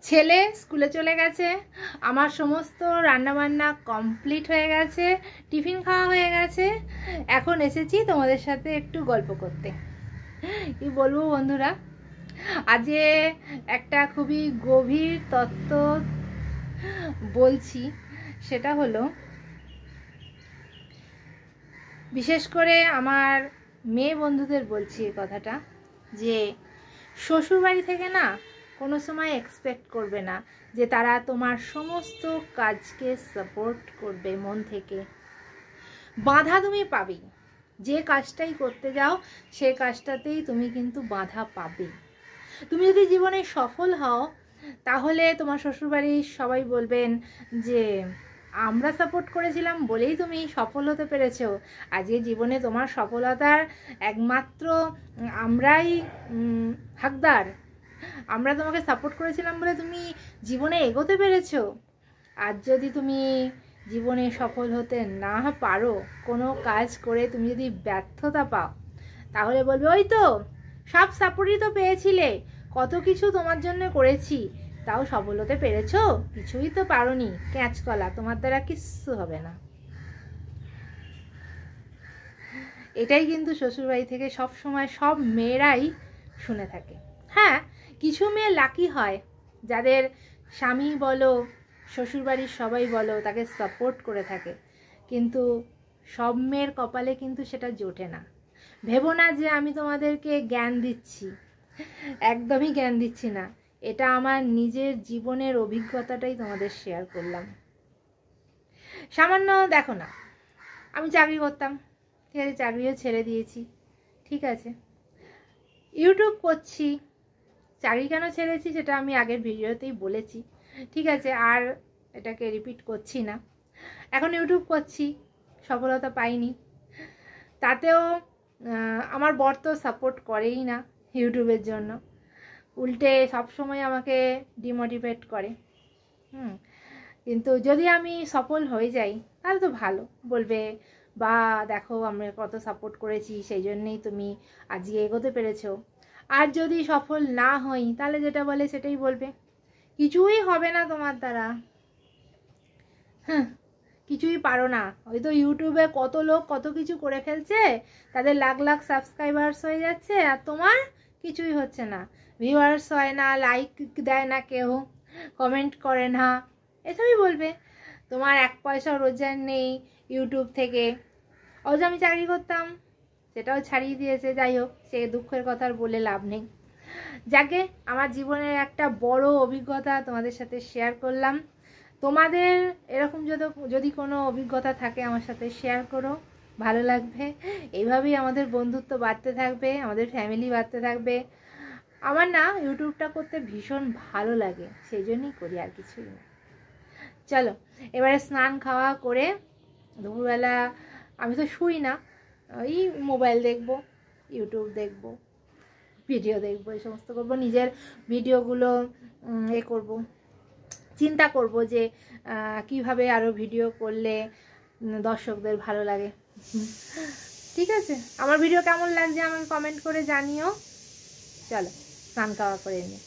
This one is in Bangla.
ছেলে স্কুলে চলে গেছে, আমার সমস্ত রান্নাবান্না কমপ্লিট হয়ে গেছে, টিফিন খাওয়া হয়ে গেছে। এখন এসেছি তোমাদের সাথে একটু গল্প করতে। কি বলবো বন্ধুরা, আজকে একটা খুবই গভীর তত্ত্ব বলছি। সেটা হলো, বিশেষ করে আমার মেয়ে বন্ধুদের বলছি এই কথাটা, যে শ্বশুরবাড়ি থেকে না কোনো সময় এক্সপেক্ট করবে না যে তারা তোমার সমস্ত কাজকে সাপোর্ট করবে মন থেকে। বাধা তুমি পাবেই, যে কাজটাই করতে যাও সেই কাজটাতেই তুমি কিন্তু বাধা পাবে। তুমি যদি জীবনে সফল হও তাহলে তোমার শ্বশুরবাড়ির সবাই বলবেন যে আমরা সাপোর্ট করেছিলাম বলেই তুমি সফল হতে পেরেছো। আজকে জীবনে তোমার সফলতার একমাত্র আমরাই হকদার। আমরা তোমাকে সাপোর্ট করেছিলাম বলে তুমি জীবনে এগোতে পেরেছো। আর যদি তুমি জীবনে সফল হতে না পারো, কোনো কাজ করে তুমি যদি ব্যর্থতা পাও, তাহলে বলবে ওই তো সব সাপোর্টই তো পেয়েছিলে, কত কিছু তোমার জন্য করেছি, তাও সফল হতে পেরেছো? কিছুই তো পারোনি, ক্যাঁচকলা, তোমার দ্বারা কিচ্ছু হবে না। এটাই কিন্তু শ্বশুরবাড়ি থেকে সব সময় সব মেয়েরাই শুনে থাকে। হ্যাঁ, কিছু মেয়ে লাকি হয় যাদের স্বামী বলো শ্বশুরবাড়ির সবাই বলো তাকে সাপোর্ট করে থাকে, কিন্তু সব মেয়ের কপালে কিন্তু সেটা জোটে না। ভেবো না যে আমি তোমাদেরকে জ্ঞান দিচ্ছি, একদমই জ্ঞান দিচ্ছি না। এটা আমার নিজের জীবনের অভিজ্ঞতাটাই তোমাদের শেয়ার করলাম। সামান্য দেখো না, আমি চাকরি করতাম, ঠিক আছে, চাকরিও ছেড়ে দিয়েছি, ঠিক আছে, ইউটিউব করছি। চাকরি কেন ছেড়েছি সেটা আমি আগের ভিডিওতেই বলেছি, ঠিক আছে, আর এটাকে রিপিট করছি না। এখন ইউটিউব করছি, সফলতা পাইনি, তাতেও আমার বর তো সাপোর্ট করেই না ইউটিউবের জন্য, উল্টে সবসময় আমাকে ডিমোটিভেট করে। কিন্তু যদি আমি সফল হয়ে যাই তাহলে তো ভালো, বলবে বা দেখো আমরা কত সাপোর্ট করেছি সেই জন্যেই তুমি আজকে এগোতে পেরেছো। আর যদি সফল না হই তাহলে যেটা বলে সেটাই বলবে, কিছুই হবে না তোমার দ্বারা, কিছুই পারো না। হয়তো ইউটিউবে কত লোক কত কিছু করে ফেলছে, তাদের লাখ লাখ সাবস্ক্রাইবার্স হয়ে যাচ্ছে, আর তোমার কিছুই হচ্ছে না, ভিউয়ার্স হয় না, লাইক দেয় না কেউ, কমেন্ট করে না, এসবই বলবে। তোমার এক পয়সা রোজগার নেই ইউটিউব থেকে। অথচ আমি চাকরি করতাম, সেটাও ছাড়িয়ে দিয়েছে। যাই হোক, সে দুঃখের কথা আর বলে লাভ নেই। যাকে আমার জীবনের একটা বড় অভিজ্ঞতা তোমাদের সাথে শেয়ার করলাম। তোমাদের এরকম যদি কোনো অভিজ্ঞতা থাকে আমার সাথে শেয়ার করো, ভালো লাগবে। এইভাবেই আমাদের বন্ধুত্ব বাড়তে থাকবে, আমাদের ফ্যামিলি বাড়তে থাকবে। আমার না ইউটিউবটা করতে ভীষণ ভালো লাগে, সেই জন্যই করি, আর কিছুই না। চলো এবারে স্নান খাওয়া করে দুপুরবেলা আমি তো শুই না, ওই মোবাইল দেখবো, ইউটিউব দেখবো, ভিডিও দেখবো, এই সমস্ত করবো। নিজের ভিডিওগুলো করব, চিন্তা করব যে কিভাবে আরও ভিডিও করলে দর্শকদের ভালো লাগে। ঠিক আছে, আমার ভিডিও কেমন লাগছে আমাকে কমেন্ট করে জানিও। চলো স্নান খাওয়া করে নিই।